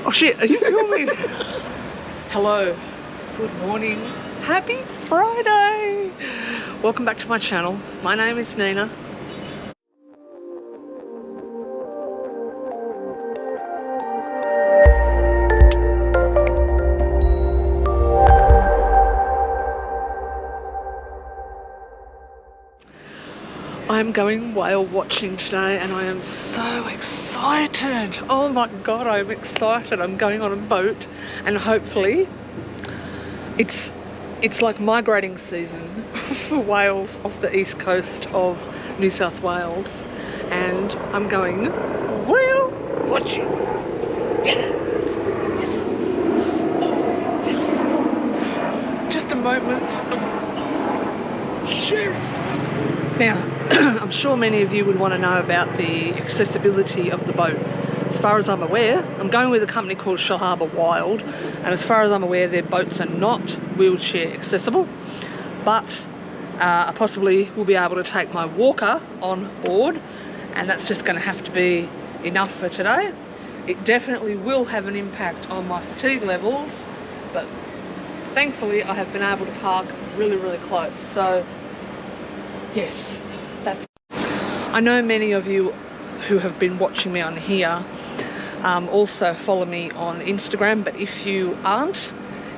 Oh shit, are you filming? Hello, good morning, happy Friday. Welcome back to my channel. My name is Nina. I'm going whale watching today and I am so excited. Oh my god, I'm excited. I'm going on a boat and hopefully it's like migrating season for whales off the east coast of New South Wales, and I'm going whale watching. Yes, yes, yes. Just a moment. Cheers. Now, I'm sure many of you would want to know about the accessibility of the boat. As far as I'm aware, I'm going with a company called Shell Harbour Wild, and as far as I'm aware, their boats are not wheelchair accessible, but I possibly will be able to take my walker on board, and that's just going to have to be enough for today. It definitely will have an impact on my fatigue levels, but thankfully I have been able to park really, really close. So yes, that's... I know many of you who have been watching me on here also follow me on Instagram, but if you aren't,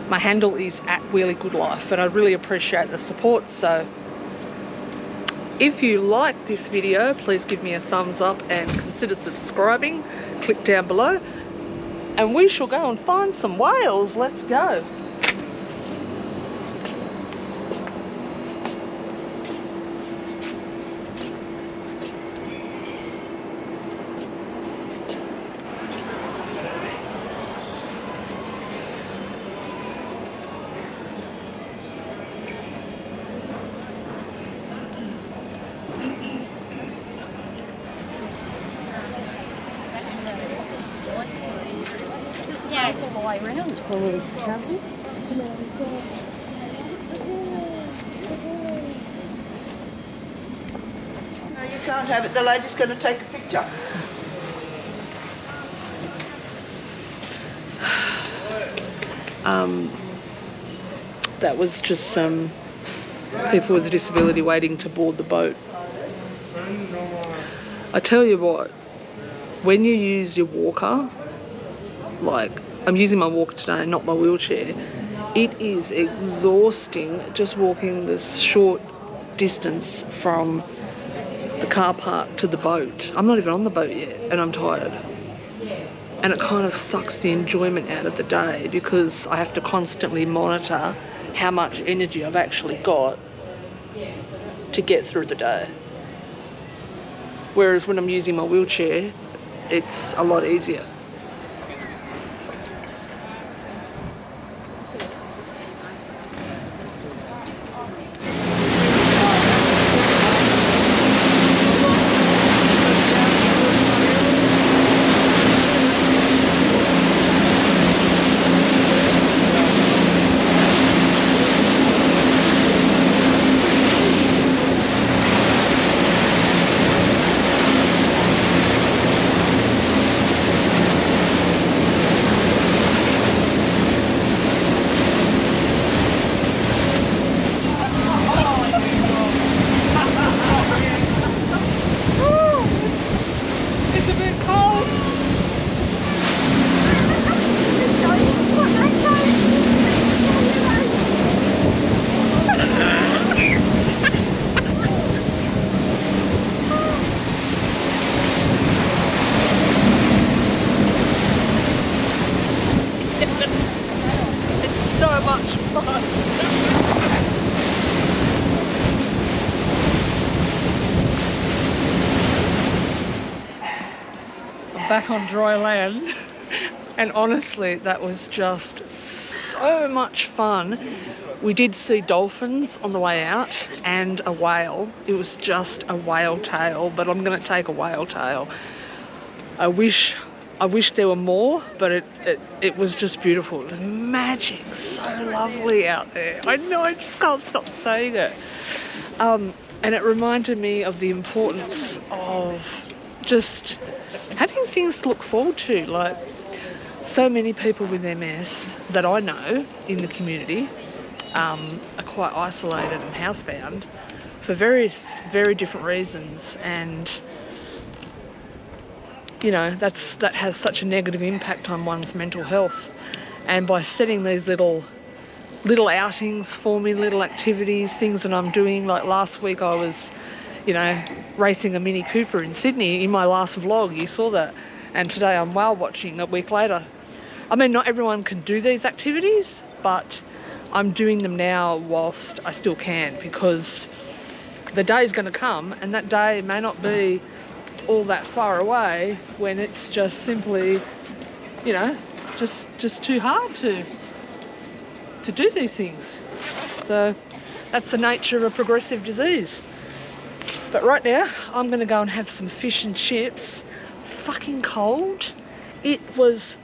my handle is @WheelieGoodLife, and I really appreciate the support. So if you like this video, please give me a thumbs up and consider subscribing. Click down below and we shall go and find some whales. Let's go. Yeah, it's all the way around. No, you can't have it. The lady's going to take a picture. That was just some people with a disability waiting to board the boat. I tell you what, when you use your walker, like I'm using my walker today, not my wheelchair, it is exhausting just walking this short distance from the car park to the boat. I'm not even on the boat yet and I'm tired. And it kind of sucks the enjoyment out of the day because I have to constantly monitor how much energy I've actually got to get through the day. Whereas when I'm using my wheelchair, it's a lot easier. Back on dry land, and honestly that was just so much fun. We did see dolphins on the way out and a whale. It was just a whale tail, but I'm gonna take a whale tail. I wish there were more, but it was just beautiful. It was magic, so lovely out there. I know, I just can't stop saying it. And it reminded me of the importance of just having things to look forward to. Like so many people with MS that I know in the community are quite isolated and housebound for various, very different reasons, and you know, that has such a negative impact on one's mental health. And by setting these little outings for me, little activities, things that I'm doing, like last week I was, you know, racing a Mini Cooper in Sydney in my last vlog, you saw that, and today I'm whale watching a week later. I mean, not everyone can do these activities, but I'm doing them now whilst I still can, because the day's going to come, and that day may not be all that far away when it's just simply, you know, just too hard to do these things. So that's the nature of a progressive disease. But right now I'm going to go and have some fish and chips. Fucking cold. He was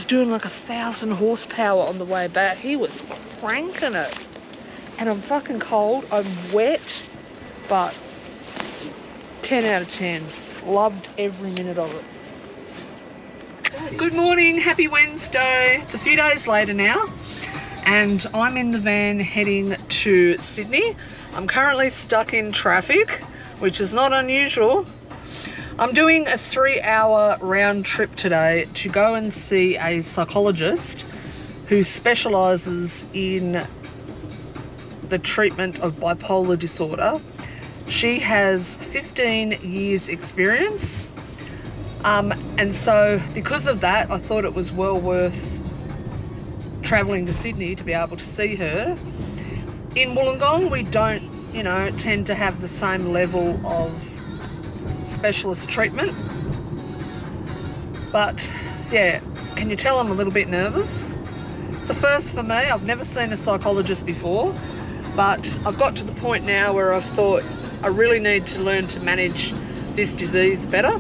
doing like 1,000 horsepower on the way back. He was cranking it. And I'm fucking cold. I'm wet. But 10 out of 10. Loved every minute of it. Good morning. Happy Wednesday. It's a few days later now. And I'm in the van heading to Sydney. I'm currently stuck in traffic, which is not unusual. I'm doing a 3-hour round trip today to go and see a psychologist who specialises in the treatment of bipolar disorder. She has 15 years experience, and so because of that I thought it was well worth travelling to Sydney to be able to see her. In Wollongong we don't, you know, tend to have the same level of specialist treatment, but yeah, can you tell I'm a little bit nervous? It's a first for me. I've never seen a psychologist before, but I've got to the point now where I've thought I really need to learn to manage this disease better.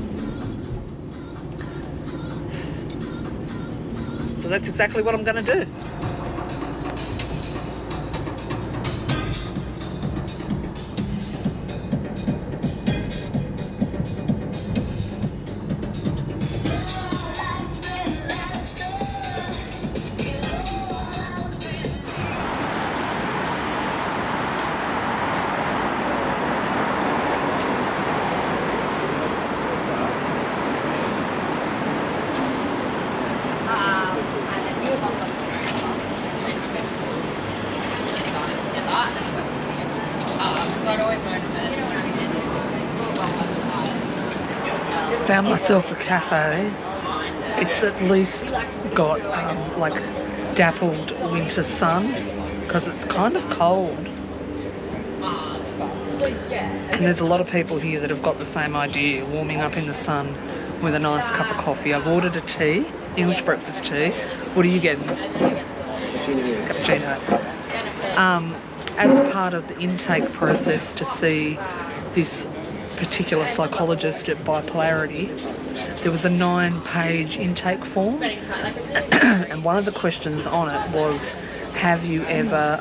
So that's exactly what I'm going to do. Found myself a cafe. It's at least got like dappled winter sun because it's kind of cold. And there's a lot of people here that have got the same idea, warming up in the sun with a nice cup of coffee. I've ordered a tea, English breakfast tea. What are you getting? Cappuccino. As part of the intake process to see this particular psychologist at Bipolarity, there was a 9-page intake form, and one of the questions on it was, have you ever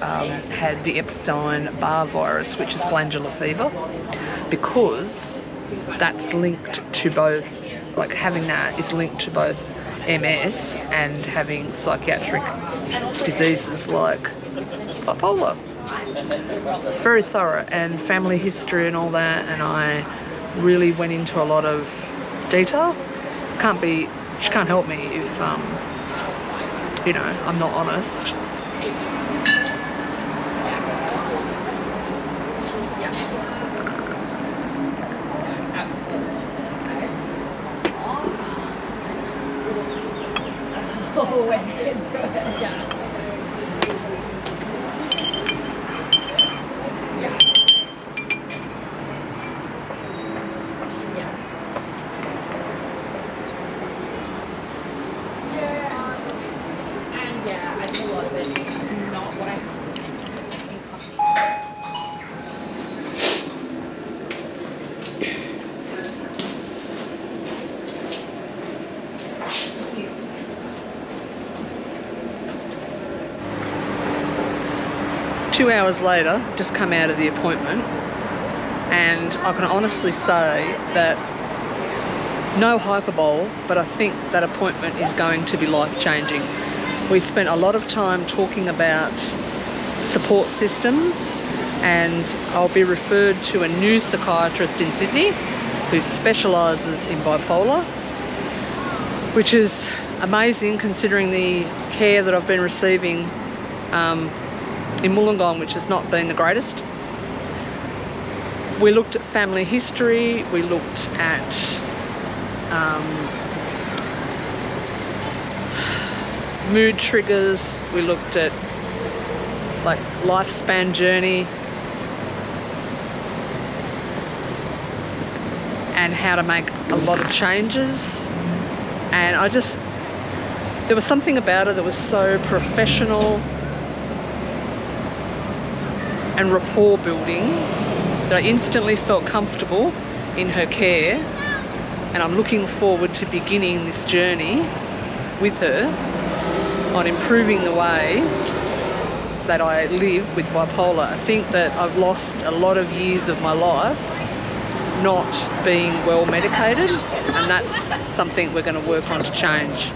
had the Epstein-Barr virus, which is glandular fever? Because that's linked to both, like having that is linked to both MS and having psychiatric diseases like bipolar. Very thorough, and family history and all that, and I really went into a lot of detail. She can't help me if you know, I'm not honest. Oh, went into it. Yeah. I think a lot of it is not what I have in coffee. 2 hours later, just come out of the appointment, and I can honestly say that No hyperbole, but I think that appointment is going to be life-changing. We spent a lot of time talking about support systems, and I'll be referred to a new psychiatrist in Sydney who specialises in bipolar, which is amazing considering the care that I've been receiving in Wollongong, which has not been the greatest. We looked at family history, we looked at mood triggers, we looked at like lifespan journey and how to make a lot of changes. And there was something about her that was so professional and rapport building that I instantly felt comfortable in her care, and I'm looking forward to beginning this journey with her on improving the way that I live with bipolar. I think that I've lost a lot of years of my life not being well medicated, and that's something we're going to work on to change.